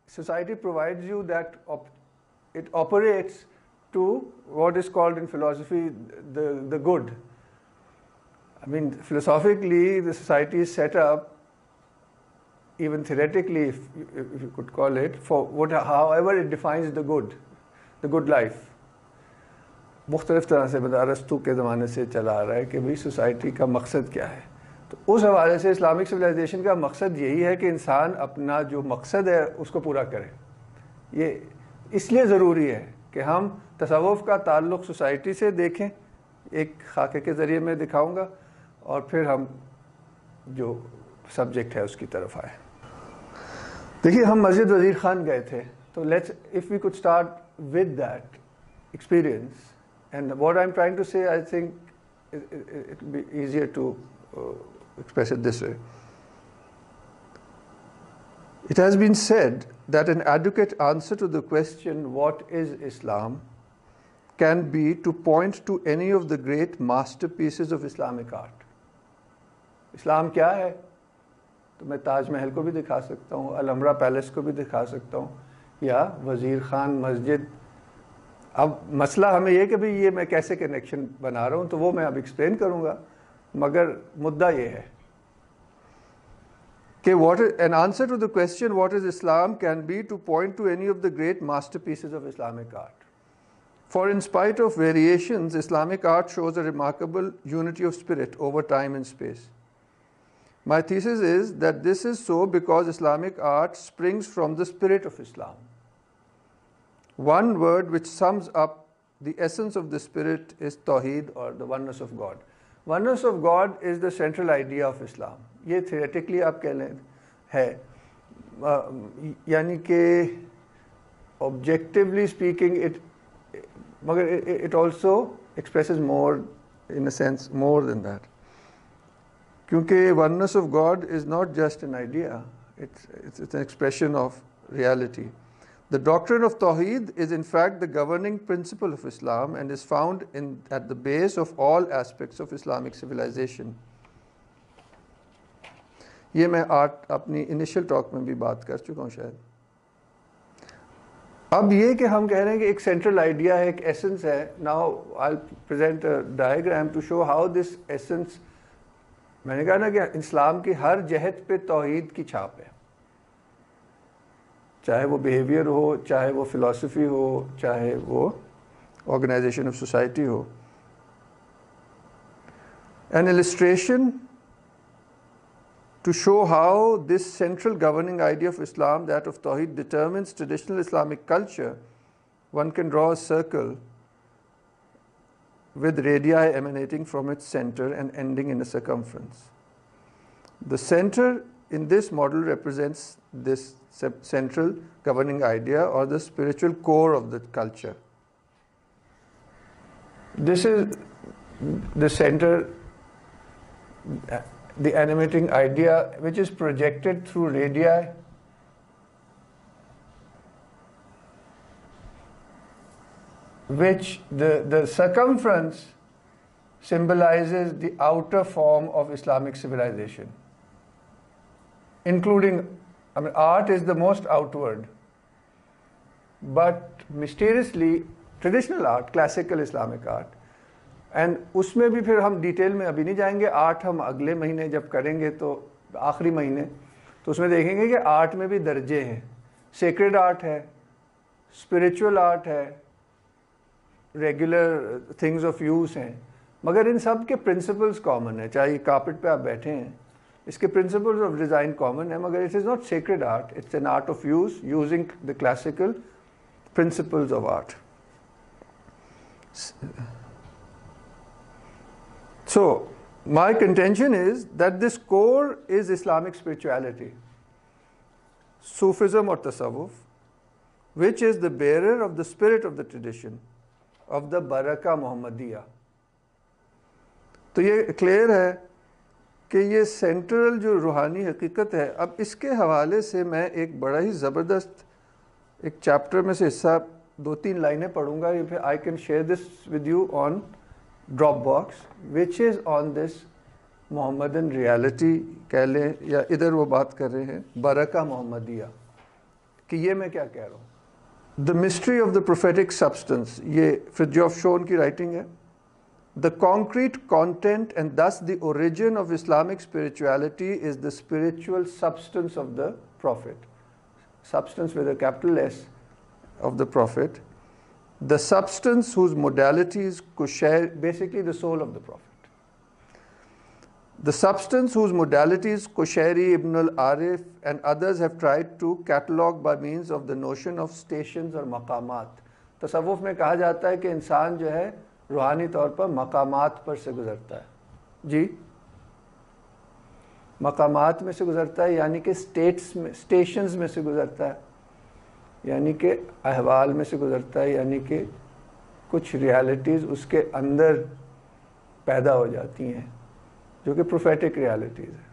society provides you that it operates to what is called in philosophy the good. I mean, philosophically, the society is set up, even theoretically, if you could call it, for however it defines the good life. مختلف طرح سے ارسطو کے زمانے سے چلا آ رہا ہے کہ بھئی سوسائٹی کا مقصد کیا ہے. تو اس حوالے سے اسلامک سویلائزیشن کا مقصد یہی ہے کہ انسان اپنا جو مقصد ہے اس کو پورا کرے. یہ اس لیے ضروری ہے کہ ہم تصوف کا تعلق سوسائٹی سے دیکھیں, ایک خاکے کے ذریعے میں دکھاؤں گا, اور پھر ہم جو سبجیکٹ ہے اس کی طرف آئے. دیکھیے, ہم مسجد وزیر خان گئے تھے, تو let's if we could start with that experience. And what I'm trying to say, I think it will be easier to express it this way. It has been said that an adequate answer to the question, what is Islam, can be to point to any of the great masterpieces of Islamic art. اسلام کیا ہے؟ تو میں تاج محل کو بھی دکھا سکتا ہوں, Alhamra palace کو بھی دکھا سکتا ہوں, یا وزیر خان مسجد. اب مسئلہ ہمیں یہ کہ بھئی یہ میں کیسے کنیکشن بنا رہا ہوں, تو وہ میں اب ایکسپلین کروں گا, مگر مدعا یہ ہے کہ an answer to the question what is Islam can be to point to any of the great masterpieces of Islamic art. For in spite of variations, Islamic art shows a remarkable unity of spirit over time and space. My thesis is that this is so because Islamic art springs from the spirit of Islam. One word which sums up the essence of the spirit is Tawheed, or the oneness of God. Oneness of God is the central idea of Islam. یہ theoretically آپ کہہ لیں ہے, یعنی کہ objectively speaking مگر it also expresses more, in a sense, more than that. کیونکہ oneness of God is not just an idea, it's an expression of reality. The doctrine of Tawheed is in fact the governing principle of Islam and is found at the base of all aspects of Islamic civilization. یہ میں اپنی initial talk میں بھی بات کر چکا ہوں شاید. اب یہ کہ ہم کہہ رہے ہیں کہ ایک سینٹرل آئیڈیا ہے, ایک ایسنس ہے. Now I'll present a diagram to show how this essence, میں نے کہا نا کہ اسلام کی ہر جہت پہ توحید کی چھاپ ہے, چاہے وہ بیہیویئر ہو, چاہے وہ فلاسفی ہو, چاہے وہ آرگنائزیشن آف سوسائٹی ہو. An illustration to show how this central governing idea of Islam, that of Tawheed, determines traditional Islamic culture, one can draw a circle with radii emanating from its center and ending in a circumference. The center in this model represents this central governing idea, or the spiritual core of the culture. This is the center, the animating idea, which is projected through radii, which the circumference symbolizes the outer form of Islamic civilization, including, I mean, art is the most outward, but mysteriously traditional art, classical Islamic art, and اس میں بھی پھر ہم detail میں ابھی نہیں جائیں گے. Art ہم اگلے مہینے جب کریں گے, تو آخری مہینے, تو اس میں دیکھیں گے کہ آرٹ میں بھی درجے ہیں. سیکریڈ آرٹ ہے, اسپریچول آرٹ ہے, ریگولر تھنگز آف یوز ہیں, مگر ان سب کے پرنسپلز کامن ہیں. چاہے کارپٹ پہ آپ بیٹھے ہیں, اس کے پرنسپلز آف ڈیزائن کامن ہیں, مگر it is not sacred art, it's an art of use using the classical principles of art. So, my contention is that this core is Islamic spirituality, Sufism or Tasawwuf, which is the bearer of the spirit of the tradition of the Baraka Muhammadiyya. تو یہ clear ہے کہ یہ central جو روحانی حقیقت ہے. اب اس کے حوالے سے میں ایک بڑا ہی زبردست ایک چیپٹر میں سے حصہ 2-3 لائنیں پڑھوں گا. I can share this with you on Dropbox, which is on this Muhammadan reality کہہ لیں, یا ادھر وہ بات کر رہے ہیں برکہ محمدیہ. کہ یہ میں کیا کہہ رہا ہوں. The mystery of the prophetic substance, یہ Fridtjof Schoen کی رائٹنگ ہے. The concrete content and thus the origin of Islamic spirituality is the spiritual substance of the Prophet. Substance with a capital S of the Prophet. The substance whose modalities basically the soul of the Prophet. The substance whose modalities Qushayri, Ibn al-Arif and others have tried to catalog by means of the notion of stations or maqamat. تصوف میں کہا جاتا ہے کہ انسان جو ہے روحانی طور پر مقامات پر سے گزرتا ہے. جی مقامات میں سے گزرتا ہے یعنی کہ اسٹیشنز میں سے گزرتا ہے, یعنی کہ احوال میں سے گزرتا ہے, یعنی کہ کچھ ریالٹیز اس کے اندر پیدا ہو جاتی ہیں جو کہ پروفیٹک ریالٹیز ہیں.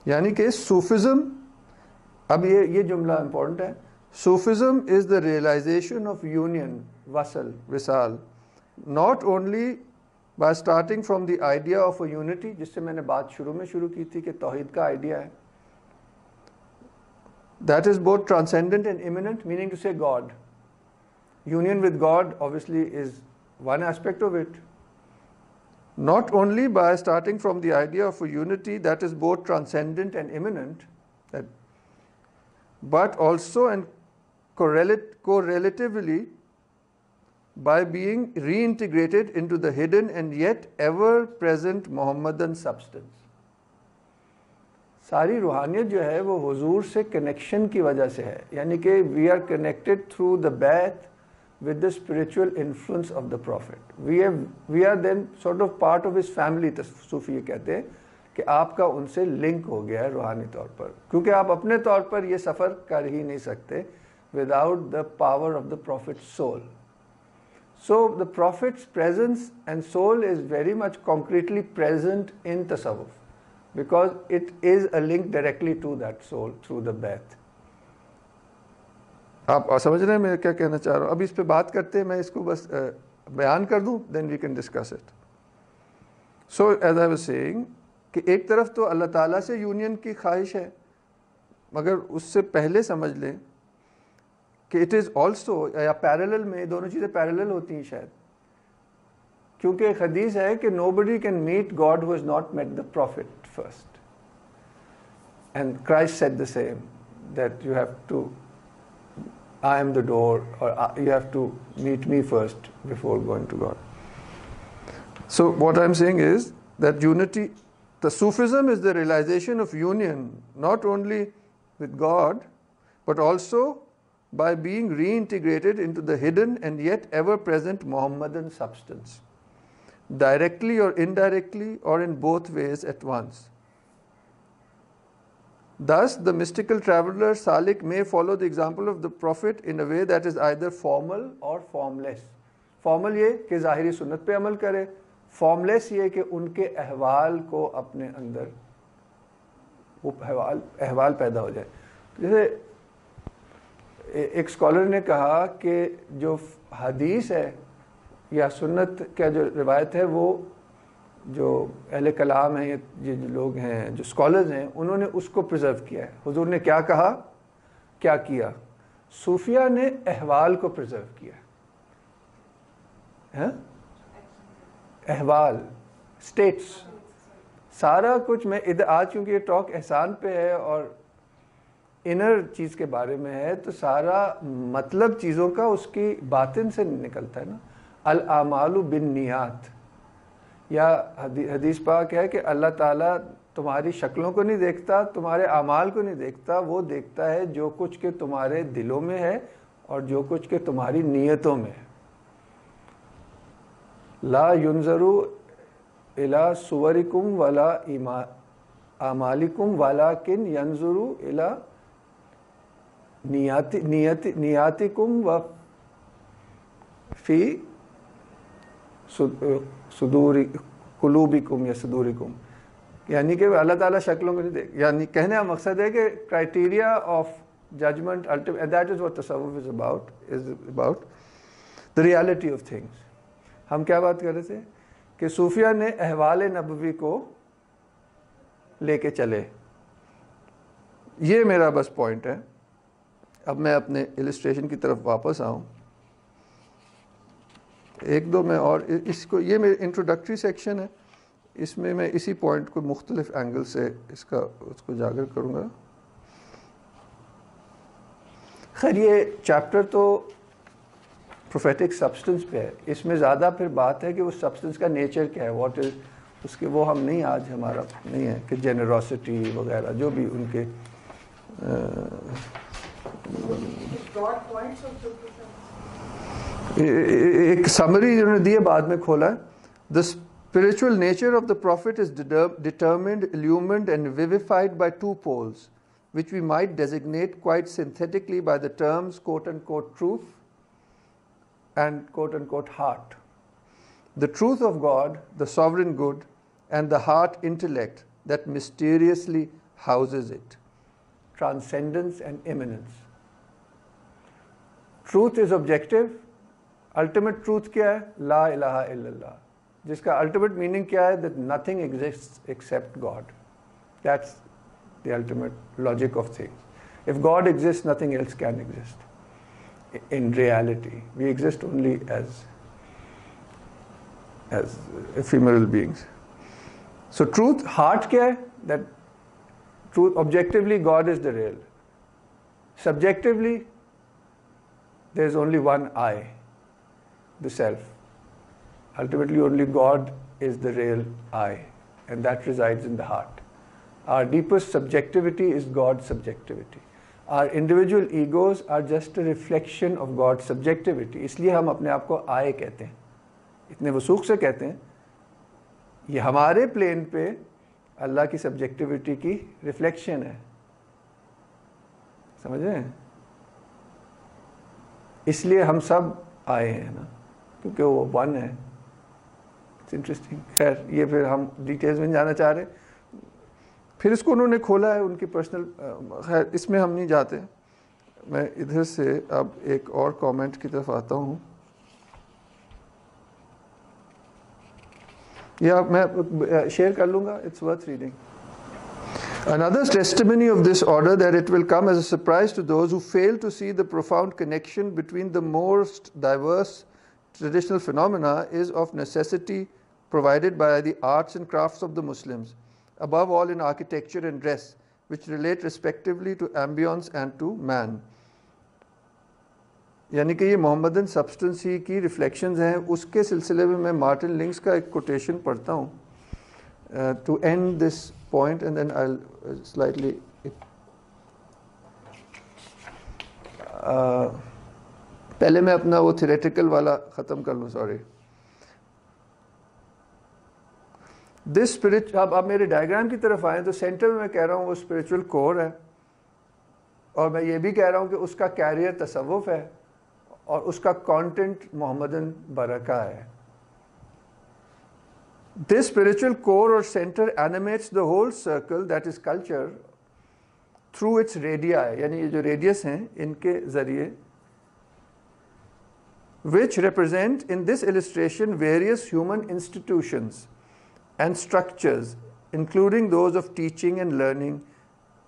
یعنی کہ صوفزم, اب یہ جملہ امپورٹنٹ ہے, صوفزم از دا ریئلائزیشن آف یونین, وصال, not only by starting from the idea of a unity, جس سے میں نے بات شروع کی تھی کہ توحید کا آئیڈیا ہے, that is both transcendent and immanent, meaning to say God. Union with God obviously is one aspect of it. Not only by starting from the idea of a unity that is both transcendent and immanent, but also and correlatively by being reintegrated into the hidden and yet ever present Muhammadan substance. ساری روحانیت جو ہے وہ حضور سے connection کی وجہ سے ہے, یعنی کہ we are connected through the بیتھ with the spiritual influence of the prophet. We are then sort of part of his family. صوفی یہ کہتے ہیں کہ آپ کا ان سے لنک ہو گیا ہے روحانی طور پر, کیونکہ آپ اپنے طور پر یہ سفر کر ہی نہیں سکتے without the power of the Prophet soul. So the Prophet's presence and soul is very much concretely present in Tasawwuf because it is a link directly to that soul through the Bai'at. آپ سمجھ رہے ہیں میں کیا کہنا چاہ رہا ہوں؟ اب اس پہ بات کرتے ہیں, میں اس کو بس بیان کر دوں, then we can discuss it. So as I was saying کہ ایک طرف تو اللہ تعالیٰ سے یونین کی خواہش ہے, مگر اس سے پہلے سمجھ لیں کہ اٹ از آلسو, یا پیرلل میں دونوں چیزیں پیرلل ہوتی ہیں شاید, کیونکہ ایک حدیث ہے کہ nobody can meet God who is not meet the prophet first, and Christ said the same that you have to, I am the door, اور you have to meet me first before going to God. So what I am seeing is that unity, the Sufism is the realization of union not only with God but also by being reintegrated into the hidden and yet ever present Muhammadan substance, directly or indirectly or in both ways at once. Thus the mystical traveler Salik may follow the example of the Prophet in a way that is either formal or formless. Formal یہ کہ ظاہری سنت پہ عمل کرے, formless یہ کہ ان کے احوال کو اپنے اندر وہ احوال پیدا ہو جائے. جیسے ایک اسکالر نے کہا کہ جو حدیث ہے یا سنت کا جو روایت ہے وہ جو اہل کلام ہیں, یہ جو لوگ ہیں جو اسکالرز ہیں, انہوں نے اس کو پرزرو کیا ہے. حضور نے کیا کہا, کیا کیا؟ صوفیہ نے احوال کو پرزرو کیا ہے, احوال, اسٹیٹس, سارا کچھ. میں آج چونکہ یہ ٹاک احسان پہ ہے اور انر چیز کے بارے میں ہے, تو سارا مطلب چیزوں کا اس کی باطن سے نکلتا ہے نا. الاعمال بالنیات, یا حدیث پاک ہے کہ اللہ تعالیٰ تمہاری شکلوں کو نہیں دیکھتا, تمہارے اعمال کو نہیں دیکھتا, وہ دیکھتا ہے جو کچھ کہ تمہارے دلوں میں ہے اور جو کچھ کہ تمہاری نیتوں میں ہے. لا ينظروا الى صورکم ولا اعمالکم ولکن ينظروا الى نیاتکم و فی صدور قلوبکم یا صدورکم. یعنی کہ اللہ تعالیٰ شکلوں کو نہیں دیکھ, یعنی کہنے کا مقصد ہے کہ criteria of judgement ultimate, that is what tasawwuf is about the reality of things. ہم کیا بات کر رہے تھے کہ صوفیہ نے احوال نبوی کو لے کے چلے. یہ میرا بس پوائنٹ ہے اب میں اپنے السٹریشن کی طرف واپس آؤں. ایک دو میں اور اس کو, یہ میری انٹروڈکٹری سیکشن ہے, اس میں میں اسی پوائنٹ کو مختلف اینگل سے اس کو اجاگر کروں گا. خیر یہ چیپٹر تو پروفیٹک سبسٹنس پہ ہے, اس میں زیادہ پھر بات ہے کہ اس سبسٹنس کا نیچر کیا ہے, واٹ از اس کے, وہ ہم نہیں, آج ہمارا نہیں ہے کہ جنراسٹی وغیرہ جو بھی ان کے ایک سمری انہوں نے دی ہے, بعد میں کھولا ہے. The spiritual nature of the prophet is determined, illumined and vivified by two poles, which we might designate quite synthetically by the terms quote-unquote truth and quote-unquote heart. The truth of God, the sovereign good, and the heart intellect that mysteriously houses it. Transcendence and immanence. Truth is objective. Ultimate truth کیا ہے؟ لا الہ الا اللہ, جس کا ultimate meaning کیا ہے؟ that nothing exists except God. That's the ultimate logic of things. If God exists, nothing else can exist. In reality, we exist only as ephemeral beings. So truth, heart کیا ہے؟ That truth, objectively God is the real. Subjectively, there is only one I, the self. Ultimately only God is the real I, and that resides in the heart. Our deepest subjectivity is God's subjectivity. Our individual egos are just a reflection of God's subjectivity. اس لیے ہم اپنے آپ کو I کہتے ہیں, اتنے وثوق سے کہتے ہیں. یہ ہمارے پلین پہ اللہ کی سبجیکٹیوٹی کی ریفلیکشن ہے, سمجھ رہے ہیں؟ اس لیے ہم سب آئے ہیں نا, کیونکہ وہ ون ہے. It's interesting. خیر یہ پھر ہم ڈیٹیلز میں جانا چاہ رہے. پھر اس کو انہوں نے کھولا ہے ان کی پرسنل, خیر اس میں ہم نہیں جاتے. میں ادھر سے اب ایک اور کامنٹ کی طرف آتا ہوں. یا میں شیئر کر لوں گا, it's worth reading. Another testimony of this order that it will come as a surprise to those who fail to see the profound connection between the most diverse traditional phenomena is of necessity provided by the arts and crafts of the Muslims, above all in architecture and dress, which relate respectively to ambience and to man. یعنی کہ یہ محمدن substance ہی کی reflections ہیں. اس کے سلسلے میں Martin links کا ایک کوٹیشن پڑھتا ہوں to end this point, and then I'll slightly پہلے میں اپنا وہ تھیریٹیکل والا ختم کر لوں. سوری. دس اسپرچ, اب آپ میرے ڈائیگرام کی طرف آئیں تو سینٹر میں کہہ رہا ہوں وہ اسپرچل کور ہے, اور میں یہ بھی کہہ رہا ہوں کہ اس کا کیریئر تصوف ہے اور اس کا کانٹینٹ محمدن برکہ ہے. This spiritual core or center animates the whole circle, that is culture, through its radii, یعنی یہ جو ریڈیس ہیں ان کے ذریعے, which represent in this illustration various human institutions and structures, including those of teaching and learning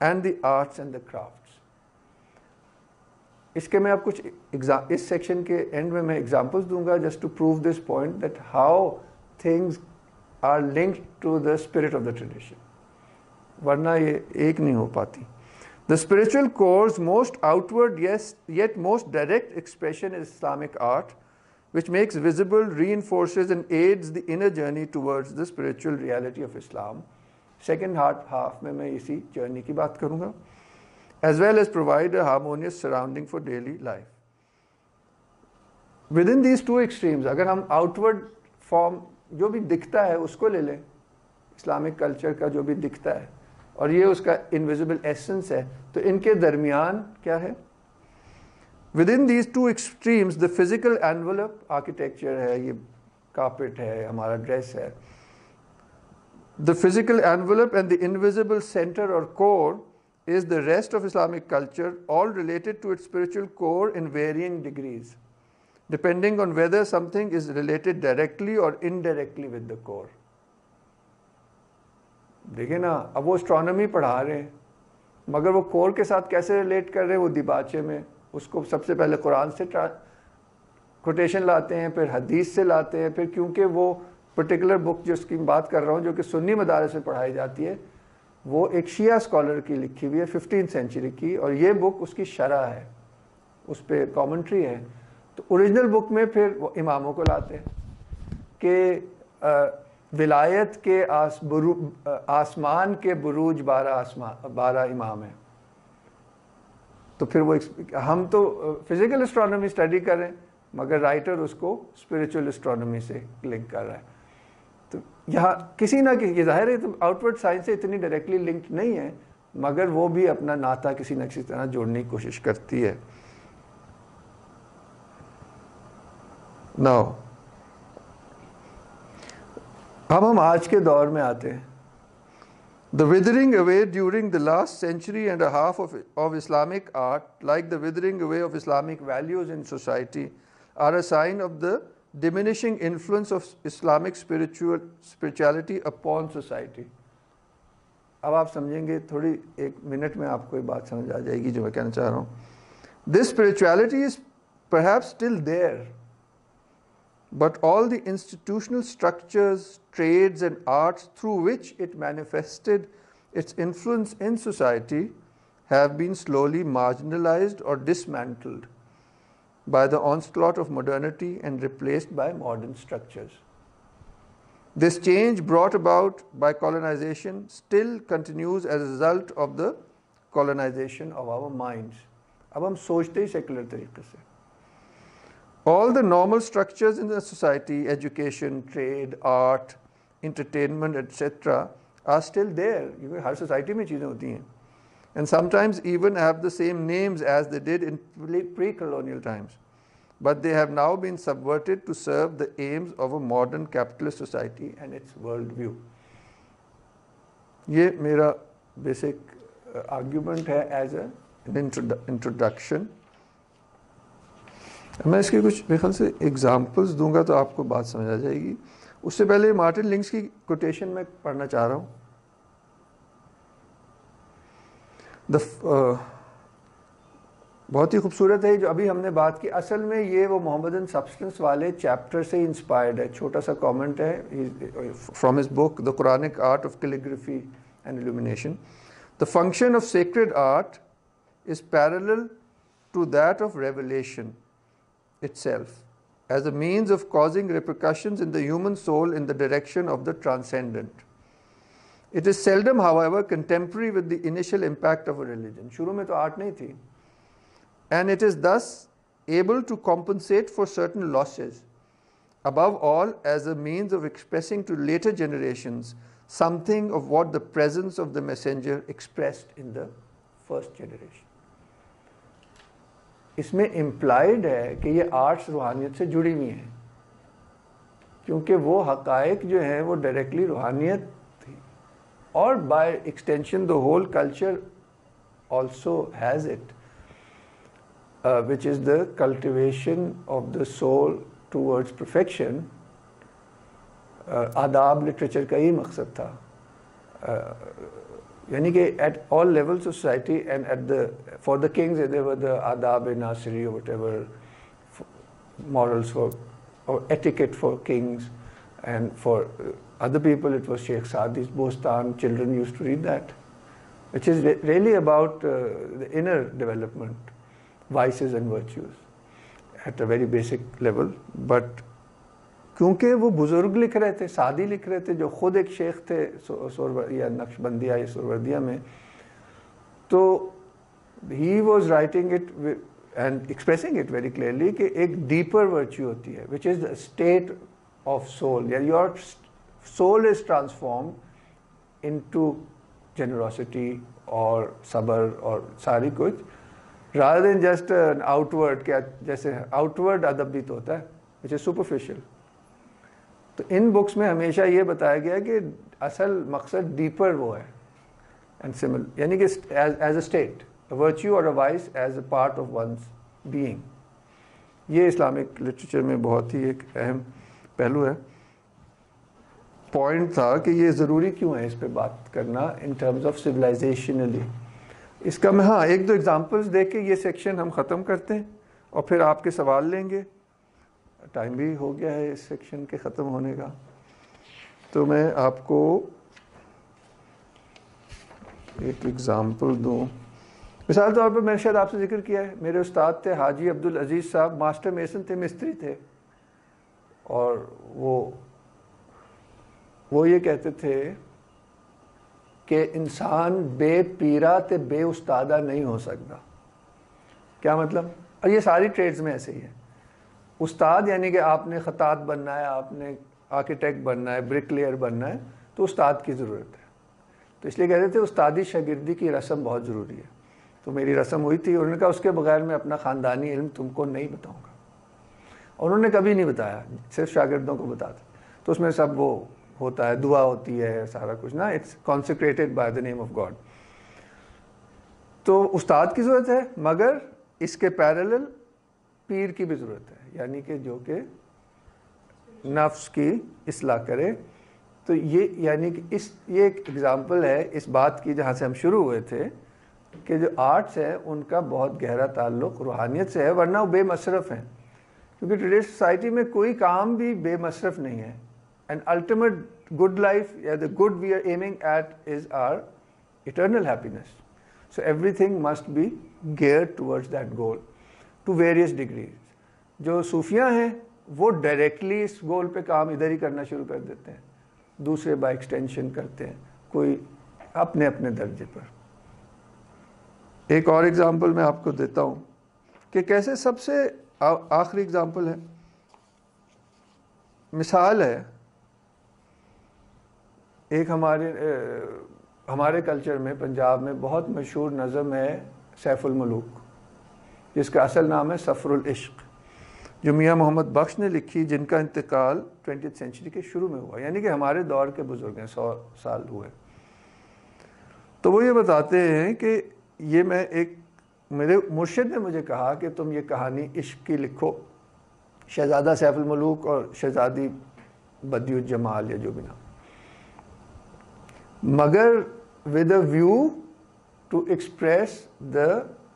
and the arts and the crafts. اس کے میں آپ کچھ اس سیکشن کے اینڈ میں ایگزامپلس دوں گا just to prove this point that how things are linked to the spirit of the tradition. ورنہ یہ ایک نہیں ہو پاتی. The spiritual core's most outward, yes, yet most direct expression is Islamic art, which makes visible, reinforces and aids the inner journey towards the spiritual reality of Islam. Second half میں میں اسی journey کی بات کروں گا, as well as provide a harmonious surrounding for daily life. Within these two extremes, اگر ہم outward form جو بھی دکھتا ہے اس کو لے لیں, اسلامک کلچر کا جو بھی دکھتا ہے, اور یہ اس کا انویزیبل ایسنس ہے, تو ان کے درمیان کیا ہے؟ Within these two extremes, the physical envelope, architecture ہے, یہ carpet ہے, ہمارا dress ہے. The physical envelope and the invisible center or core is the rest of Islamic culture, all related to its spiritual core in varying degrees, depending on whether something is related directly or indirectly with the core. دیکھیں نا, اب وہ astronomy پڑھا رہے ہیں مگر وہ کور کے ساتھ کیسے ریلیٹ کر رہے ہیں وہ دیباچے میں اس کو سب سے پہلے قرآن سے کوٹیشن لاتے ہیں، پھر حدیث سے لاتے ہیں، پھر کیونکہ وہ پرٹیکولر بک جس کی بات کر رہا ہوں جو کہ سنی مدارس میں پڑھائی جاتی ہے وہ ایک شیعہ اسکالر کی لکھی ہوئی ہے 15 سینچری کی، اور یہ بک اس کی شرح ہے، اس پہ کامنٹری ہے. تو اوریجنل بک میں پھر وہ اماموں کو لاتے ہیں کہ ولایت کے آسمان کے بروج 12 امام ہیں. تو پھر وہ ہم تو فزیکل اسٹرانومی اسٹڈی کر رہے ہیں مگر رائٹر اس کو اسپریچول اسٹرانومی سے لنک کر رہا ہے. تو یہاں کسی نہ کسی، یہ ظاہر ہے تو آؤٹ ورڈ سائنس سے اتنی ڈائریکٹلی لنکڈ نہیں ہے مگر وہ بھی اپنا ناطہ کسی نہ کسی طرح جوڑنے کی کوشش کرتی ہے. ناؤ اب ہم آج کے دور میں آتے ہیں. The withering away during the last century and a half of Islamic art, like the withering away of Islamic values in society, are a sign of the diminishing influence of Islamic spirituality upon society. اب آپ سمجھیں گے، تھوڑی ایک minute میں آپ کو یہ بات سمجھ آ جائے گی جو میں کہنا چاہ رہا ہوں. This spirituality is perhaps still there, but all the institutional structures, trades and arts through which it manifested its influence in society have been slowly marginalized or dismantled by the onslaught of modernity and replaced by modern structures. This change brought about by colonization still continues as a result of the colonization of our minds. اب ہم سوچتے ہی secular طریقے سے. All the normal structures in the society, education, trade, art, entertainment, etc., are still there. Hare society میں چیزیں ہوتی ہیں. And sometimes even have the same names as they did in pre-colonial times. But they have now been subverted to serve the aims of a modern capitalist society and its world view. یہ میرا basic argument ہے as an introduction. میں اس کے کچھ میرے خیال سے examples دوں گا تو آپ کو بات سمجھ آ جائے گی. اس سے پہلے مارٹن لنکس کی کوٹیشن میں پڑھنا چاہ رہا ہوں. بہت ہی خوبصورت ہے جو ابھی ہم نے بات کی. اصل میں یہ وہ محمد اینڈ سبسٹنس والے چیپٹر سے انسپائرڈ ہے. چھوٹا سا کامنٹ ہے from his book the Quranic art of calligraphy and illumination. The function of sacred art is parallel to that of revelation itself, as a means of causing repercussions in the human soul in the direction of the transcendent. It is seldom, however, contemporary with the initial impact of a religion. شروع میں تو art نہیں تھی. And it is thus able to compensate for certain losses, above all as a means of expressing to later generations something of what the presence of the messenger expressed in the first generation. اس میں employed ہے کہ یہ arts روحانیت سے جڑی ہوئی ہیں کیونکہ وہ حقائق جو ہیں وہ ڈائریکٹلی روحانیت تھی, اور by extension the whole culture also has it, which is the cultivation of the soul towards perfection. آداب لٹریچر کا ہی مقصد تھا, یعنی کہ at all levels of society and at the for the kings there were the آداب ناصری اور whatever morals for or etiquette for kings, and for other people it was Sheikh Saadi's Bostan. Children used to read that, which is really about the inner development, vices and virtues at a very basic level. But کیونکہ وہ بزرگ لکھ رہے تھے, Saadi لکھ رہے تھے جو خود ایک شیخ تھے یا نقشبندیہ یا سہروردیہ میں, تو he was writing it and expressing it very clearly کہ ایک ڈیپر ورچو ہوتی ہے which is the state of soul, یا your soul is transform into generosity اور صبر اور ساری کچھ, rather than just an outward, کیا جیسے outward ادب بھی تو ہوتا ہے which is superficial. تو ان بکس میں ہمیشہ یہ بتایا گیا کہ اصل مقصد ڈیپر وہ ہے, اینڈ سمل یعنی کہ ایز اے اسٹیٹ, ورچو اور vice as a part of one's being. یہ اسلامک لٹریچر میں بہت ہی ایک اہم پہلو ہے. پوائنٹ تھا کہ یہ ضروری کیوں ہے اس پہ بات کرنا ان ٹرمز آف سویلائزیشنلی. اس کا میں ہاں ایک دو ایگزامپلس دے کے یہ سیکشن ہم ختم کرتے ہیں اور پھر آپ کے سوال لیں گے. ٹائم بھی ہو گیا ہے اس سیکشن کے ختم ہونے کا. تو میں آپ کو ایک ایگزامپل دوں. مثال طور پر میں نے شاید آپ سے ذکر کیا ہے, میرے استاد تھے حاجی عبدالعزیز صاحب, ماسٹر میسن تھے, مستری تھے, اور وہ یہ کہتے تھے کہ انسان بے پیرا تے بے استادہ نہیں ہو سکتا. کیا مطلب؟ اور یہ ساری ٹریڈز میں ایسے ہی ہے. استاد یعنی کہ آپ نے خطاط بننا ہے, آپ نے آرکیٹیکٹ بننا ہے, برک لیئر بننا ہے, تو استاد کی ضرورت ہے. تو اس لیے کہتے تھے استادی شاگردی کی رسم بہت ضروری ہے. تو میری رسم ہوئی تھی, انہوں نے کہا اس کے بغیر میں اپنا خاندانی علم تم کو نہیں بتاؤں گا. اور انہوں نے کبھی نہیں بتایا, صرف شاگردوں کو بتاتے. تو اس میں سب وہ ہوتا ہے, دعا ہوتی ہے, سارا کچھ نا, it's consecrated by the name of God. تو استاد کی ضرورت ہے, مگر اس کے پیرالل پیر کی بھی ضرورت ہے, یعنی کہ جو کہ نفس کی اصلاح کرے. تو یہ یعنی کہ یہ ایک ایگزامپل ہے اس بات کی جہاں سے ہم شروع ہوئے تھے کہ جو آرٹس ہے ان کا بہت گہرا تعلق روحانیت سے ہے, ورنہ وہ بے مصرف ہیں. کیونکہ ٹوڈے سوسائٹی میں کوئی کام بھی بے مصرف نہیں ہے. اینڈ الٹیمیٹ گڈ لائف یا the good we are aiming at is our eternal happiness. So everything must be geared towards that goal to various degrees. جو صوفیاں ہیں وہ ڈائریکٹلی اس گول پہ کام ادھر ہی کرنا شروع کر دیتے ہیں, دوسرے بائی ایکسٹینشن کرتے ہیں, کوئی اپنے اپنے درجے پر. ایک اور ایگزامپل میں آپ کو دیتا ہوں کہ کیسے, سب سے آخری ایگزامپل ہے, مثال ہے ایک ہمارے کلچر میں پنجاب میں بہت مشہور نظم ہے سیف الملوک, جس کا اصل نام ہے سفر العشق, جو میاں محمد بخش نے لکھی, جن کا انتقال 20th سینچری کے شروع میں ہوا, یعنی کہ ہمارے دور کے بزرگ ہیں, 100 سال ہوئے. تو وہ یہ بتاتے ہیں کہ یہ میرے مرشد نے مجھے کہا کہ تم یہ کہانی عشق کی لکھو, شہزادہ سیف الملوک اور شہزادی بدیع الجمال یا جو بھی نام, مگر with a view to express the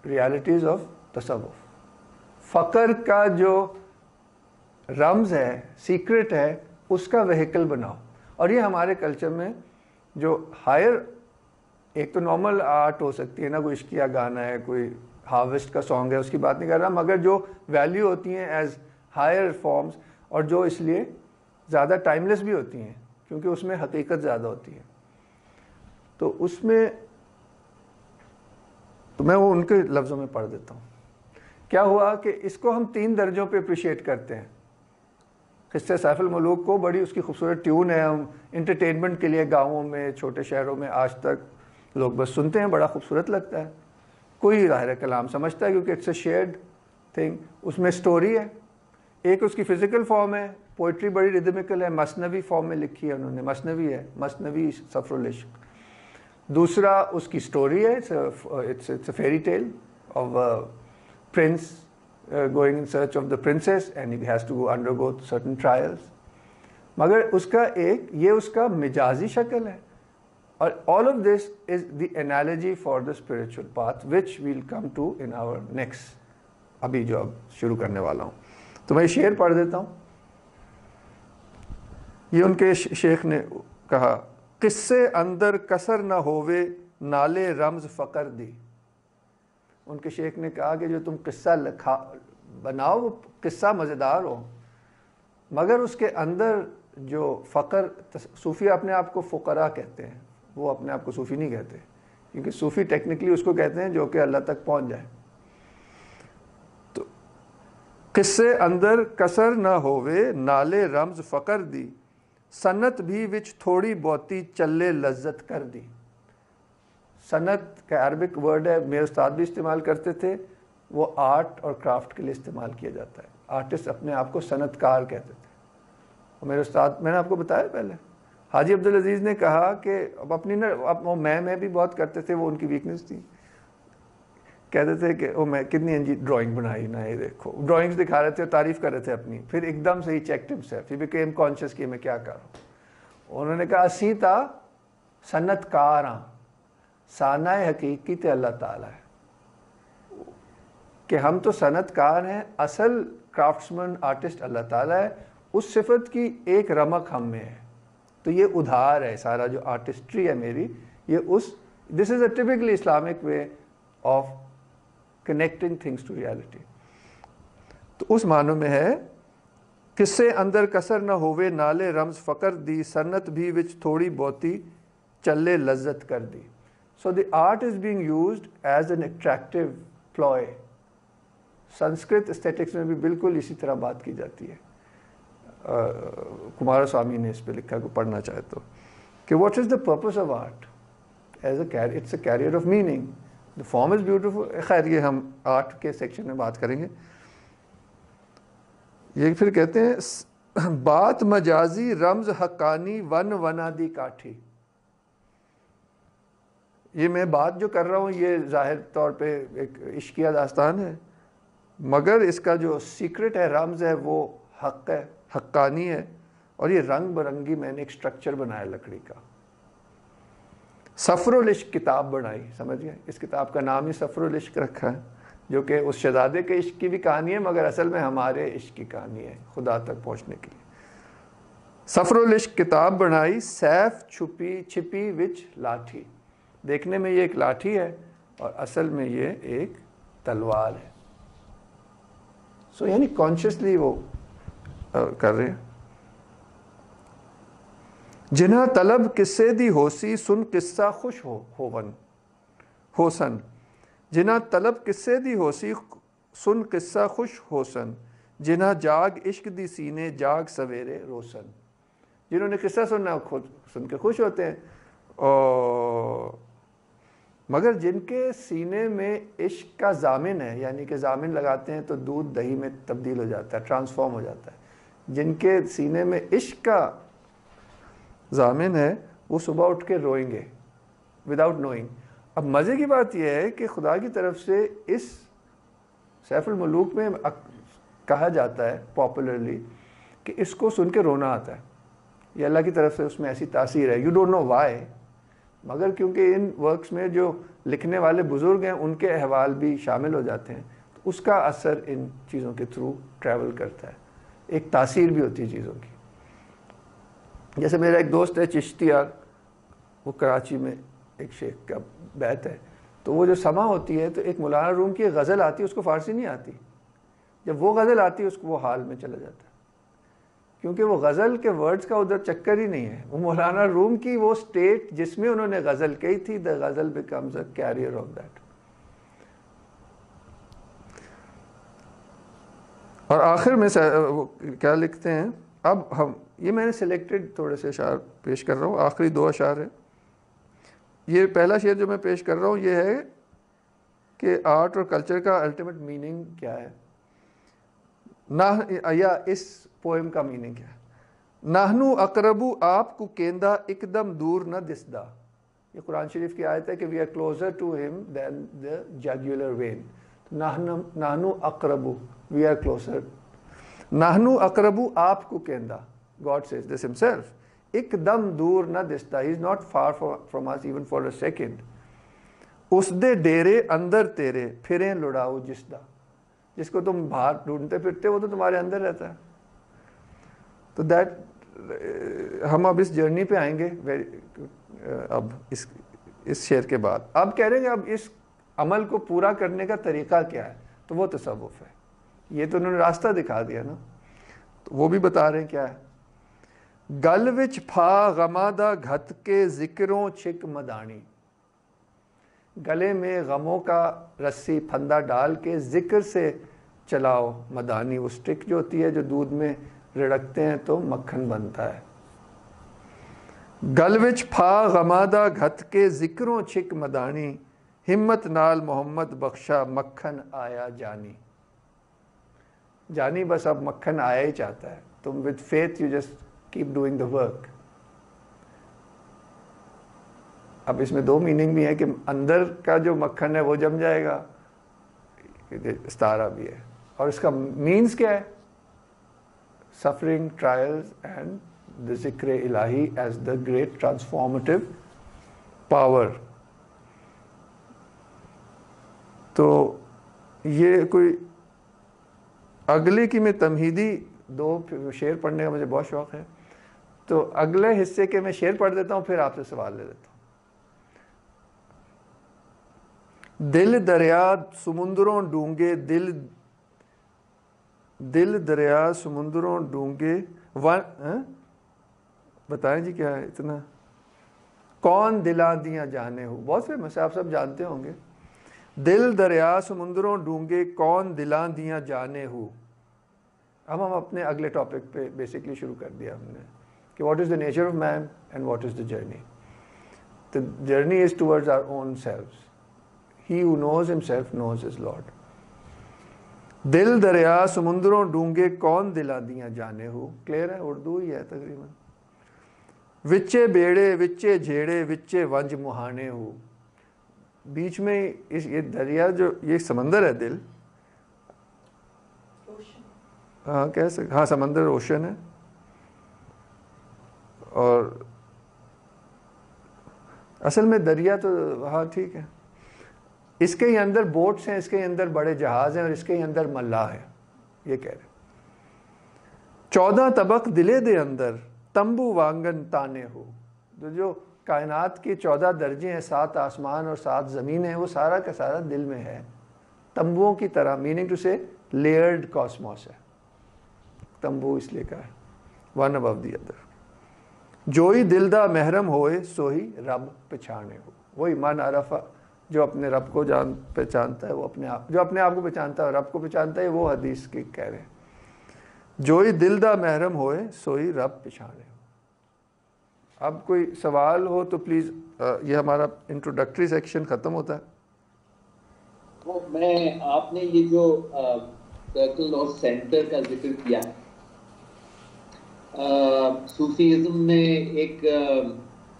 realities of تصوف. فقر کا جو رمز ہے, سیکرٹ ہے, اس کا وہیکل بناؤ. اور یہ ہمارے کلچر میں جو ہائر, ایک تو نارمل آرٹ ہو سکتی ہے نا, کوئی عشقیہ گانا ہے, کوئی ہارویسٹ کا سانگ ہے, اس کی بات نہیں کر رہا, مگر جو ویلیو ہوتی ہیں ایز ہائر فارمز, اور جو اس لیے زیادہ ٹائملیس بھی ہوتی ہیں کیونکہ اس میں حقیقت زیادہ ہوتی ہے. تو اس میں تو میں وہ ان کے لفظوں میں پڑھ دیتا ہوں. کیا ہوا کہ اس کو ہم 3 درجوں پہ اپریشیٹ کرتے ہیں. قصے سیف الملوک کو بڑی اس کی خوبصورت ٹیون ہے, ہم انٹرٹینمنٹ کے لیے گاؤں میں, چھوٹے شہروں میں آج تک لوگ بس سنتے ہیں, بڑا خوبصورت لگتا ہے, کوئی ظاہر کلام سمجھتا ہے کیونکہ اٹس اے شیئرڈ تھنگ. اس میں سٹوری ہے, ایک اس کی فزیکل فارم ہے, پوئٹری بڑی ریدمیکل ہے, مثنوی فارم میں لکھی ہے انہوں نے, مثنوی ہے, مثنوی سفر العشق. دوسرا اس کی سٹوری ہے, it's a fairy tale of prince going in search of the princess and he has to undergo certain trials. مگر اس کا یہ اس کا مجازی شکل ہے. اور all of this is the analogy for the spiritual path which we'll come to in our next, ابھی جو اب شروع کرنے والا ہوں. تو میں شعر پڑھ دیتا ہوں. یہ ان کے شیخ نے کہا, قصے اندر کسر نہ ہووے نالے رمز فقر دی. ان کے شیخ نے کہا کہ جو تم قصہ بناؤ وہ قصہ مزیدار ہو, مگر اس کے اندر جو فقر, صوفی اپنے آپ کو فقراء کہتے ہیں, وہ اپنے آپ کو صوفی نہیں کہتے, کیونکہ صوفی ٹیکنیکلی اس کو کہتے ہیں جو کہ اللہ تک پہنچ جائے. تو قصے اندر کسر نہ ہووے نالے رمز فقر دی, سنت بھی وچ تھوڑی بہتی چلے لذت کر دی. صنعت کا عربک ورڈ ہے, میرے استاد بھی استعمال کرتے تھے, وہ آرٹ اور کرافٹ کے لیے استعمال کیا جاتا ہے. آرٹسٹ اپنے آپ کو صنعت کار کہتے تھے. اور میرے استاد, میں نے آپ کو بتایا پہلے, حاجی عبدالعزیز نے کہا کہ اب اپنی وہ میں بھی بہت کرتے تھے, وہ ان کی ویکنس تھی. کہتے تھے کہ وہ میں کتنی انجی ڈرائنگ بنائی نا, یہ دیکھو, ڈرائنگس دکھا رہے تھے, تعریف کر رہے تھے اپنی. پھر ایک دم سے ہی checked himself, he became conscious کہ میں کیا کر رہا ہوں. انہوں نے کہا اسی تا صنعت کار ہاں. سانع حقیقی تے اللہ تعالیٰ ہے کہ ہم تو صنعت کار ہیں, اصل کرافٹسمن آرٹسٹ اللہ تعالیٰ ہے. اس صفت کی ایک رمق ہم میں ہے. تو یہ ادھار ہے سارا جو آرٹسٹری ہے میری, یہ this is a typically Islamic way of connecting things to reality. تو اس معنی میں ہے کسے اندر کسر نہ ہوئے نالے رمز فقر دی, سنت بھی وچ تھوڑی بہتی چلے لذت کر دی. So the art is being used as an attractive ploy. Sanskrit aesthetics میں بھی بالکل اسی طرح بات کی جاتی ہے. کمارا سوامی نے اس پہ لکھا کو پڑھنا چاہے تو, کہ what is the purpose of art as it's a carrier of meaning. The form is beautiful. خیر یہ ہم آرٹ کے سیکشن میں بات کریں گے. یہ پھر کہتے ہیں بات مجازی رمز حقانی ون ونا دی کاٹھی. یہ میں بات جو کر رہا ہوں یہ ظاہر طور پہ ایک عشقیہ داستان ہے, مگر اس کا جو سیکرٹ ہے, رمز ہے, وہ حق ہے, حقانی ہے. اور یہ رنگ برنگی میں نے ایک سٹرکچر بنایا لکڑی کا. سفر العشق کتاب بنائی, سمجھ گئے, اس کتاب کا نام ہی سفر العشق رکھا ہے, جو کہ اس شہزادے کے عشق کی بھی کہانی ہے مگر اصل میں ہمارے عشق کی کہانی ہے خدا تک پہنچنے کے لیے. سفر العشق کتاب بنائی سیف چھپی وچ لاٹھی. دیکھنے میں یہ ایک لاٹھی ہے اور اصل میں یہ ایک تلوار ہے. سو یعنی کانشیسلی وہ کر رہے ہیں. جنہاں طلب قصے دی ہوسی سن قصہ خوش ہوسن. جنہاں طلب قصے دی ہوسی سن قصہ خوش ہوسن. جنہاں جاگ عشق دی سینے جاگ سویرے روسن. جنہوں نے قصہ سننا خود سن کے خوش ہوتے ہیں, اور مگر جن کے سینے میں عشق کا ضامن ہے, یعنی کہ ضامن لگاتے ہیں تو دودھ دہی میں تبدیل ہو جاتا ہے, ٹرانسفارم ہو جاتا ہے. جن کے سینے میں عشق کا ضامن ہے وہ صبح اٹھ کے روئیں گے وداؤٹ نوئنگ. اب مزے کی بات یہ ہے کہ خدا کی طرف سے اس سیف الملوک میں کہا جاتا ہے پاپولرلی کہ اس کو سن کے رونا آتا ہے. یہ اللہ کی طرف سے اس میں ایسی تاثیر ہے. یو ڈونٹ نو وائی, مگر کیونکہ ان ورکس میں جو لکھنے والے بزرگ ہیں ان کے احوال بھی شامل ہو جاتے ہیں, تو اس کا اثر ان چیزوں کے تھرو ٹریول کرتا ہے. ایک تاثیر بھی ہوتی ہے چیزوں کی. جیسے میرا ایک دوست ہے چشتیار, وہ کراچی میں ایک شیخ کا بیت ہے, تو وہ جو سما ہوتی ہے تو ایک مولانا روم کی ایک غزل آتی ہے, اس کو فارسی نہیں آتی. جب وہ غزل آتی ہے اس کو وہ حال میں چلا جاتا ہے, کیونکہ وہ غزل کے ورڈز کا ادھر چکر ہی نہیں ہے. وہ مولانا روم کی وہ سٹیٹ جس میں انہوں نے غزل کہی تھی, the ghazal becomes a carrier of that. اور آخر میں کیا لکھتے ہیں, اب ہم یہ میں نے سلیکٹڈ تھوڑے سے اشعار پیش کر رہا ہوں, آخری 2 اشعار ہیں. یہ پہلا شعر جو میں پیش کر رہا ہوں یہ ہے کہ آرٹ اور کلچر کا الٹیمیٹ میننگ کیا ہے, یا اس پوئم کا میننگ کیا ہے. ناہنو اقربو آپ کو کیندہ ایک دم دور نہ دسدا. یہ قرآن شریف کی آیت ہے کہ we are closer to him than the jugular vein. ناہنو اقربو, وی آر کلوزر. ناہنو اقربو آپ کو کیندہ, God says this himself. ایک دم دور نہ دستا, he is not far from us even for a second. اس دے ڈیرے اندر تیرے پھریں لڑاؤ جسدا. جس کو تم باہر ڈھونڈتے پھرتے وہ تو تمہارے اندر رہتا ہے. تو ہم اب اس جرنی پہ آئیں گے اب اس شعر کے بعد. اب کہہ رہے ہیں اب اس عمل کو پورا کرنے کا طریقہ کیا ہے, تو وہ تصوف ہے. یہ تو انہوں نے راستہ دکھا دیا نا, تو وہ بھی بتا رہے ہیں کیا ہے. گل وچ پھا غمادہ گھت کے ذکروں چھک مدانی. گلے میں غموں کا رسی پھندا ڈال کے ذکر سے چلاؤ مدانی. وہ سٹک جو ہوتی ہے جو دودھ میں رڑکتے ہیں تو مکھن بنتا ہے. گل وچ پھا غمادہ گھت کے ذکروں چھک مدانی. ہمت نال محمد بخشا مکھن آیا جانی. جانی بس اب مکھن آیا ہی چاہتا ہے. تم with faith you just keep doing the work. اب اس میں 2 میننگ بھی ہیں کہ اندر کا جو مکھن ہے وہ جم جائے گا, استعارہ بھی ہے. اور اس کا مینز کیا ہے, suffering, trials and the ذکر الہی as the great transformative power. تو یہ کوئی اگلے کی میں تمہیدی 2 شعر پڑھنے کا مجھے بہت شوق ہے، تو اگلے حصے کے میں شعر پڑھ دیتا ہوں، پھر آپ سے سوال لے لیتا ہوں. دل دریا سمندروں ڈونگے، دل دریا سمندروں ڈونگے، بتائیں جی کیا ہے اتنا، کون دلا دیاں جانے ہو، بہت فیمس ہے، آپ سب جانتے ہوں گے. دل دریا سمندروں ڈونگے، کون دلا دیاں جانے ہو. اب ہم اپنے اگلے ٹاپک پہ بیسکلی شروع کر دیا ہم نے کہ what is the nature of man and what is the journey. The journey is towards our own selves. He who knows himself knows his Lord. دل دریا سمندروں ڈونگے، کون دلا دیاں جانے ہو. کلیئر ہے، اردو ہی ہے تقریباً. وچے بیڑے وچے جھیڑے وچے ونج مہانے ہو. بیچ میں یہ دریا جو یہ سمندر ہے، دل، ہاں کہہ سکتے، ہاں سمندر اوشن ہے. اور اصل میں دریا تو ہاں ٹھیک ہے، اس کے ہی اندر بوٹس ہیں، اس کے ہی اندر بڑے جہاز ہیں، اور اس کے ہی اندر ملاح ہے. یہ کہہ رہے 14 طبق دلے دے اندر تمبو وانگن تانے ہو. جو کائنات کی 14 درجے ہیں، 7 آسمان اور 7 زمین ہیں، وہ سارا کا سارا دل میں ہے، تمبوؤں کی طرح. میننگ ٹو سے لیئرڈ کاسموس ہے. تمبو اس لیے کہا ہے ون ابو دی ادر. جوئی دل دا محرم ہوئے سوہی رب پچھانے ہو. وہی من عرفہ، جو اپنے رب کو پہچانتا ہے، وہ اپنے آپ، جو اپنے آپ کو پہچانتا ہے اور رب کو پہچانتا ہے، وہ حدیث کی کہہ رہے ہیں جوئی دل دا محرم ہوئے سوئی رب پچھانے ہو. اب کوئی سوال ہو تو پلیز، یہ ہمارا انٹروڈکٹری سیکشن ختم ہوتا ہے. میں آپ نے یہ جو سرکل اور سینٹر کا ذکر کیا، صوفیزم میں ایک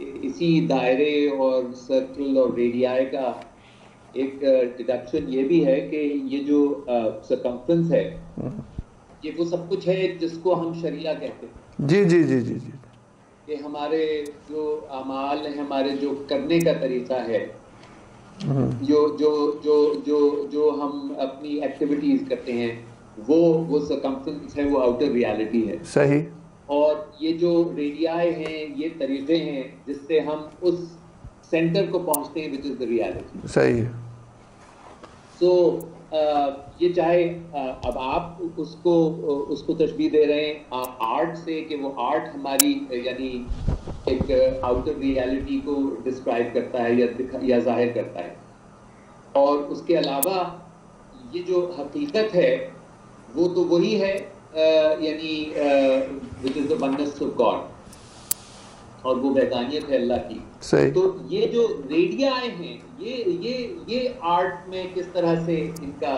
اسی دائرے اور سرکل اور ریڈیائی کا ایک ڈیڈکشن یہ بھی ہے کہ یہ جو سرکمفرنس ہے، یہ وہ سب کچھ ہے جس کو ہم شریعہ کہتے ہیں. جی جی جی جی جی. کہ ہمارے جو اعمال ہیں، ہمارے جو کرنے کا طریقہ ہے، جو جو جو جو جو ہم اپنی ایکٹیویٹیز کرتے ہیں، وہ سرکمفرنس ہے، وہ آؤٹر ریالٹی ہے. صحیح. اور یہ جو ریڈیائی ہیں، یہ طریقے ہیں جس سے ہم اس سینٹر کو پہنچتے ہیں، وچ از دا ریالٹی. صحیح. سو یہ چاہے اب آپ اس کو تشبیہ دے رہے ہیں آرٹ سے، کہ وہ آرٹ ہماری یعنی ایک آؤٹر ریالٹی کو ڈسکرائب کرتا ہے یا ظاہر کرتا ہے، اور اس کے علاوہ یہ جو حقیقت ہے وہ تو وہی ہے، یعنی which is the oneness of God، اور وہ وحدانیت ہے اللہ کی. صحیح. تو یہ جو ریڈیائی ہیں، یہ آرٹ میں کس طرح سے ان کا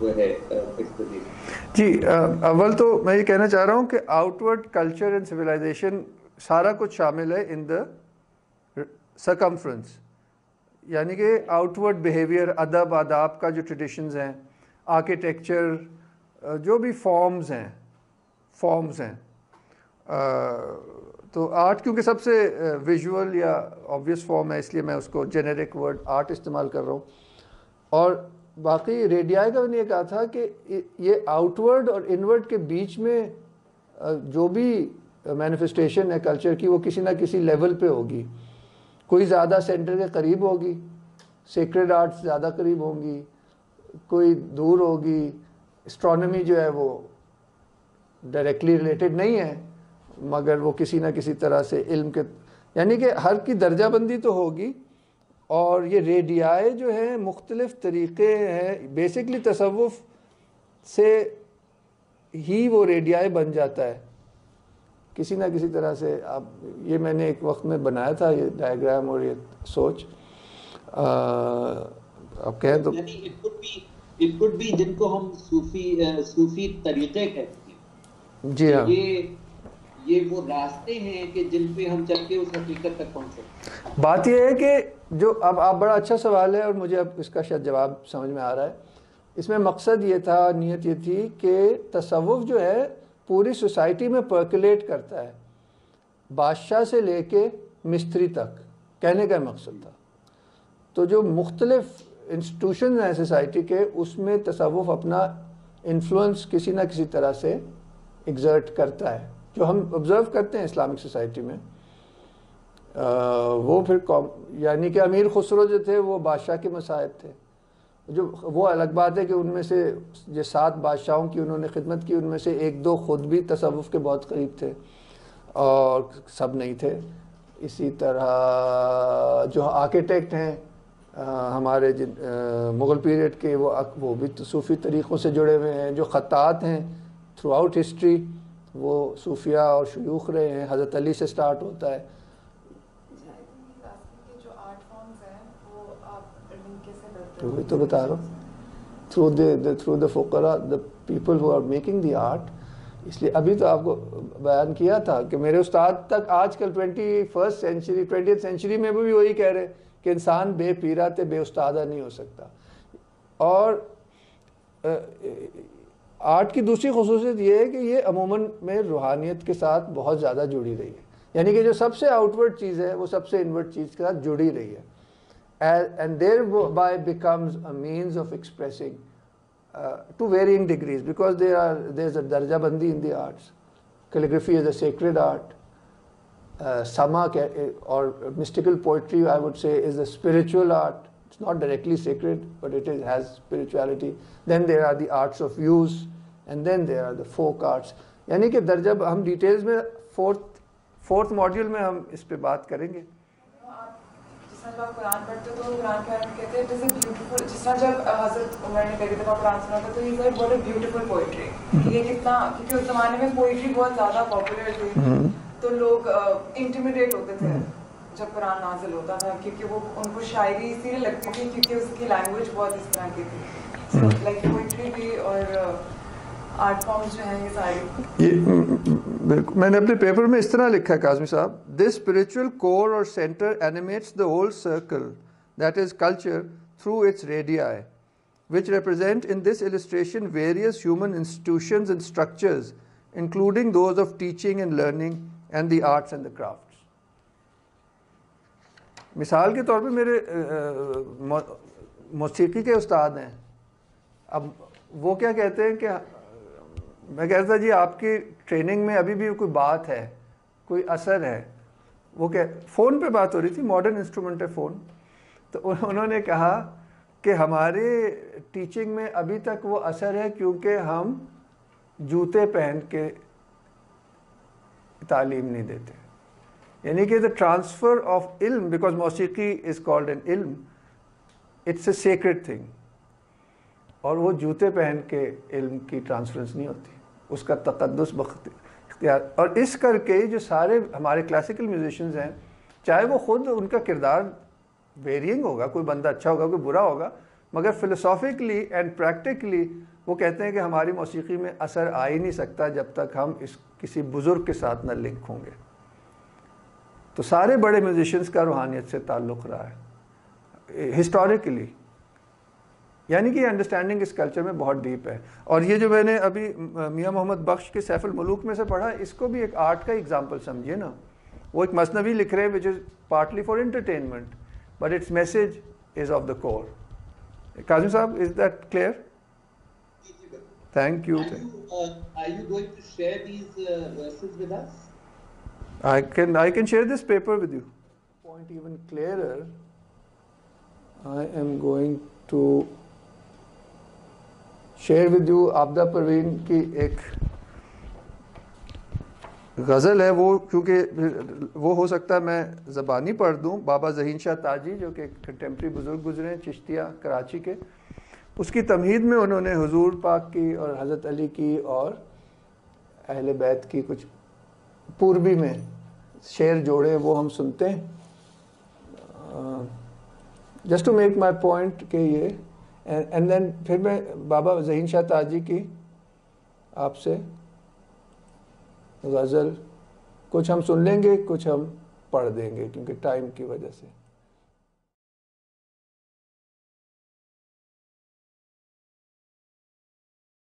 وہ ہے ایکسپلینیشن؟ جی، اول تو میں یہ کہنا چاہ رہا ہوں کہ outward culture and civilisation سارا کچھ شامل ہے ان دا سرکمفرنس. یعنی کہ آؤٹ ورڈ بیہیویئر، ادب آداب کا جو ٹریڈیشنز ہیں، آرکیٹیکچر، جو بھی فارمز ہیں. تو آرٹ کیونکہ سب سے ویژول یا آبویس فارم ہے، اس لیے میں اس کو جنیرک ورڈ آرٹ استعمال کر رہا ہوں. اور باقی ریڈیائی کا میں نے یہ کہا تھا کہ یہ آؤٹ ورڈ اور انورڈ کے بیچ میں جو بھی مینیفیسٹیشن ہے کلچر کی، وہ کسی نہ کسی لیول پہ ہوگی. کوئی زیادہ سینٹر کے قریب ہوگی، سیکرڈ آرٹس زیادہ قریب ہوں گی، کوئی دور ہوگی. اسٹرانومی جو ہے وہ ڈائریکٹلی ریلیٹڈ نہیں ہے، مگر وہ کسی نہ کسی طرح سے علم کے، یعنی کہ ہر کی درجہ بندی تو ہوگی. اور یہ ریڈیائی جو ہیں مختلف طریقے ہیں. بیسکلی تصوف سے ہی وہ ریڈیائی بن جاتا ہے کسی نہ کسی طرح سے. اب یہ میں نے ایک وقت میں بنایا تھا یہ ڈائیگرام اور یہ سوچ، اب کہیں تو It could be جن کو ہم صوفی طریقے کہتے ہیں. جی ہاں، یہ وہ راستے ہیں کہ جن پہ ہم چل کے اس حقیقت تک پہنچ سکتے ہیں. بات یہ ہے کہ جو اب آپ، بڑا اچھا سوال ہے اور مجھے اب اس کا شاید جواب سمجھ میں آ رہا ہے. اس میں مقصد یہ تھا، نیت یہ تھی کہ تصوف جو ہے پوری سوسائٹی میں پرکولیٹ کرتا ہے، بادشاہ سے لے کے مستری تک، کہنے کا مقصد تھا. تو جو مختلف انسٹیٹیوشن ہیں سوسائٹی کے, اس میں تصوف اپنا انفلوئنس کسی نہ کسی طرح سے ایگزرٹ کرتا ہے. جو ہم آبزرو کرتے ہیں اسلامک سوسائٹی میں, وہ پھر یعنی کہ امیر خسرو جو تھے وہ بادشاہ کے مصاحب تھے. جو وہ الگ بات ہے کہ ان میں سے جو 7 بادشاہوں کی انہوں نے خدمت کی, ان میں سے 1-2 خود بھی تصوف کے بہت قریب تھے اور سب نہیں تھے. اسی طرح جو آرکیٹیکٹ ہیں ہمارے مغل پیریڈ کے, وہ بھی صوفی طریقوں سے جڑے ہوئے ہیں. جو خطاط ہیں تھرو آؤٹ ہسٹری وہ صوفیہ اور شیوخ رہے ہیں. حضرت علی سے سٹارٹ ہوتا ہے. وہی تو بتا رہا ہوں, through the فقراء, the people who are making the art. اس لیے ابھی تو آپ کو بیان کیا تھا کہ میرے استاد تک آج کل 20th سینچری میں بھی وہی کہہ رہے کہ انسان بے پیرا تے بے استادہ نہیں ہو سکتا. اور آرٹ کی دوسری خصوصیت یہ ہے کہ یہ عموماً میں روحانیت کے ساتھ بہت زیادہ جڑی رہی ہے. یعنی کہ جو سب سے آؤٹ ورڈ چیز ہے وہ سب سے انورڈ چیز کے ساتھ جڑی رہی ہے. And thereby becomes a means of expressing to varying degrees, because there's a darja bandi in the arts. Calligraphy is a sacred art. Sama or mystical poetry, I would say, is a spiritual art. It's not directly sacred, but it has spirituality. Then there are the arts of use, and then there are the folk arts. یعنی کہ درجہ ہم details میں fourth module میں ہم اس پہ بات کریں گے. جب آپ قرآن پڑھتے ہو تو قرآن کے بارے میں کہتے ہیں جیسے بیوٹیفل, جس طرح جب حضرت عمر نے پہلی دفعہ قرآن سنا تھا تو یہ سر بہت بیوٹیفل پوئٹری. یہ کتنا, کیونکہ اس زمانے میں پوئٹری بہت زیادہ پاپولر تھی تو لوگ انٹیمیڈیٹ ہوتے تھے جب قرآن نازل ہوتا تھا, کیونکہ وہ ان کو شاعری اسی لیے لگتی تھی کیونکہ اس کی لینگویج بہت اس طرح کی تھی. لائک پوئٹری بھی اور آرٹ فارمز جو ہیں یہ ساری. بالکل, میں نے اپنے پیپر میں اس طرح لکھا ہے کاظمی صاحب, دس اسپرچل کور اور centre اینیمیٹس the whole circle that is culture through its radii which represent in this illustration various human institutions and structures including those of teaching and learning and the arts and the crafts. مثال کے طور پہ میرے موسیقی کے استاد ہیں. اب وہ کیا کہتے ہیں کہ میں کہتا تھا جی آپ کی ٹریننگ میں ابھی بھی کوئی بات ہے, کوئی اثر ہے. وہ کہ فون پہ بات ہو رہی تھی, ماڈرن انسٹرومنٹ ہے فون, تو انہوں نے کہا کہ ہمارے ٹیچنگ میں ابھی تک وہ اثر ہے کیونکہ ہم جوتے پہن کے تعلیم نہیں دیتے. یعنی کہ دا ٹرانسفر آف علم, بیکاز موسیقی از کالڈ این علم, اٹس اے سیکرڈ تھنگ, اور وہ جوتے پہن کے علم کی ٹرانسفرنس نہیں ہوتی, اس کا تقدس اختیار. اور اس کر کے جو سارے ہمارے کلاسیکل میوزیشنز ہیں, چاہے وہ خود ان کا کردار ویرینگ ہوگا, کوئی بندہ اچھا ہوگا کوئی برا ہوگا, مگر فلسافیکلی اینڈ پریکٹیکلی وہ کہتے ہیں کہ ہماری موسیقی میں اثر آ ہی نہیں سکتا جب تک ہم اس کسی بزرگ کے ساتھ نہ لنک ہوں گے. تو سارے بڑے میوزیشنز کا روحانیت سے تعلق رہا ہے ہسٹوریکلی. یعنی کہ یہ انڈرسٹینڈنگ اس کلچر میں بہت ڈیپ ہے. اور یہ جو میں نے ابھی میاں محمد بخش کے سیف الملوک میں سے پڑھا, اس کو بھی ایک آرٹ کا ایگزامپل سمجھیے نا. وہ ایک مثنوی لکھ رہے ہیں which is partly for entertainment but its message is of the core. Kazim Sahab, is that clear? Thank you. Are you going to share these verses with us? I can share this paper with you. Point even clearer. I am going to share with you Abda Parveen کی ایک غزل ہے. وہ کیونکہ وہ ہو سکتا ہے میں زبانی پڑھ دوں. بابا ذہین شاہ تاجی جو کہ کنٹمپری بزرگ گزرے ہیں چشتیہ کراچی کے, اس کی تمہید میں انہوں نے حضور پاک کی اور حضرت علی کی اور اہل بیت کی کچھ پوربی میں شعر جوڑے, وہ ہم سنتے ہیں. Just to make my point کہ یہ, اینڈ دین پھر میں بابا ذہین شاہ تاجی کی آپ سے غزل کچھ ہم سن لیں گے, کچھ ہم پڑھ دیں گے کیونکہ ٹائم کی وجہ سے.